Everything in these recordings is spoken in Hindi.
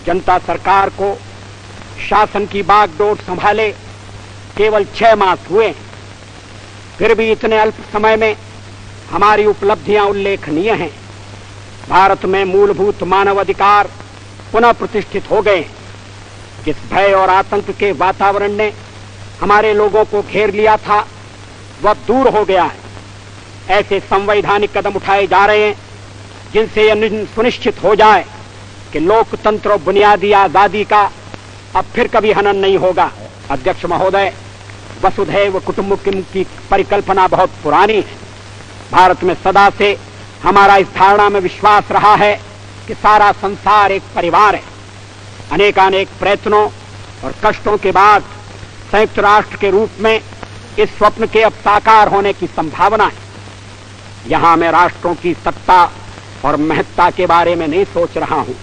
जनता सरकार को शासन की बागडोर संभाले केवल 6 मास हुए, फिर भी इतने अल्प समय में हमारी उपलब्धियां उल्लेखनीय हैं। भारत में मूलभूत मानव अधिकार पुनः प्रतिष्ठित हो गए। जिस भय और आतंक के वातावरण ने हमारे लोगों को घेर लिया था वह दूर हो गया है। ऐसे संवैधानिक कदम उठाए जा रहे हैं जिनसे यह सुनिश्चित हो जाए कि लोकतंत्र और बुनियादी आजादी का अब फिर कभी हनन नहीं होगा। अध्यक्ष महोदय, वसुधैव कुटुंबकम की परिकल्पना बहुत पुरानी है। भारत में सदा से हमारा इस धारणा में विश्वास रहा है कि सारा संसार एक परिवार है। अनेकानेक प्रयत्नों और कष्टों के बाद संयुक्त राष्ट्र के रूप में इस स्वप्न के अब साकार होने की संभावना है। यहां मैं राष्ट्रों की सत्ता और महत्ता के बारे में नहीं सोच रहा हूं।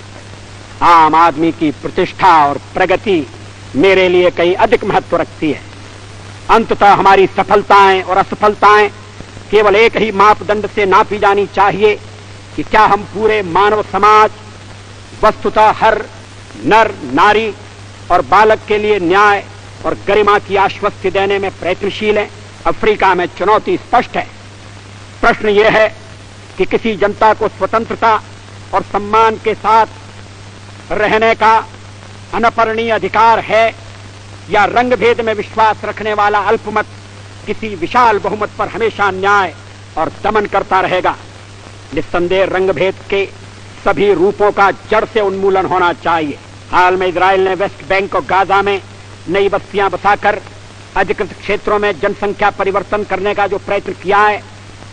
आम आदमी की प्रतिष्ठा और प्रगति मेरे लिए कहीं अधिक महत्व रखती है। अंततः हमारी सफलताएं और असफलताएं केवल एक ही मापदंड से नापी जानी चाहिए कि क्या हम पूरे मानव समाज, वस्तुतः हर नर नारी और बालक के लिए न्याय और गरिमा की आश्वस्ति देने में प्रयत्नशील हैं। अफ्रीका में चुनौती स्पष्ट है। प्रश्न यह है कि किसी जनता को स्वतंत्रता और सम्मान के साथ रहने का अनपरणीय अधिकार है या रंगभेद में विश्वास रखने वाला अल्पमत किसी विशाल बहुमत पर हमेशा अन्याय और दमन करता रहेगा। निस्संदेह रंगभेद के सभी रूपों का जड़ से उन्मूलन होना चाहिए। हाल में इजराइल ने वेस्ट बैंक और गाजा में नई बस्तियां बसाकर अधिकृत क्षेत्रों में जनसंख्या परिवर्तन करने का जो प्रयत्न किया है,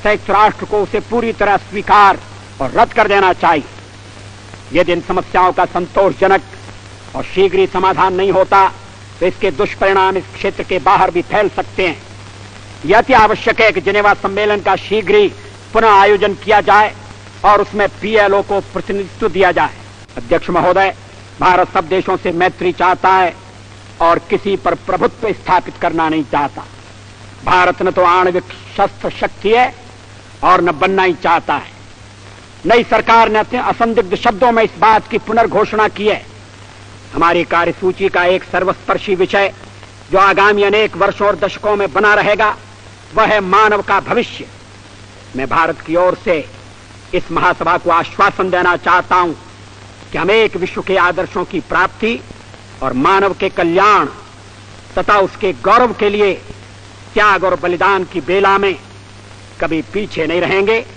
संयुक्त राष्ट्र को उसे पूरी तरह स्वीकार और रद्द कर देना चाहिए। यदि इन समस्याओं का संतोषजनक और शीघ्र ही समाधान नहीं होता तो इसके दुष्परिणाम इस क्षेत्र के बाहर भी फैल सकते हैं। यह अति आवश्यक है कि जिनेवा सम्मेलन का शीघ्र ही पुनः आयोजन किया जाए और उसमें पीएलओ को प्रतिनिधित्व दिया जाए। अध्यक्ष महोदय, भारत सब देशों से मैत्री चाहता है और किसी पर प्रभुत्व स्थापित करना नहीं चाहता। भारत न तो आणविक शस्त्र शक्ति है और न बनना ही चाहता है। नई सरकार ने अपने असंदिग्ध शब्दों में इस बात की पुनर्घोषणा की है। हमारी कार्यसूची का एक सर्वस्पर्शी विषय जो आगामी अनेक वर्षों और दशकों में बना रहेगा वह है मानव का भविष्य। मैं भारत की ओर से इस महासभा को आश्वासन देना चाहता हूं कि हम एक विश्व के आदर्शों की प्राप्ति और मानव के कल्याण तथा उसके गौरव के लिए त्याग और बलिदान की बेला में कभी पीछे नहीं रहेंगे।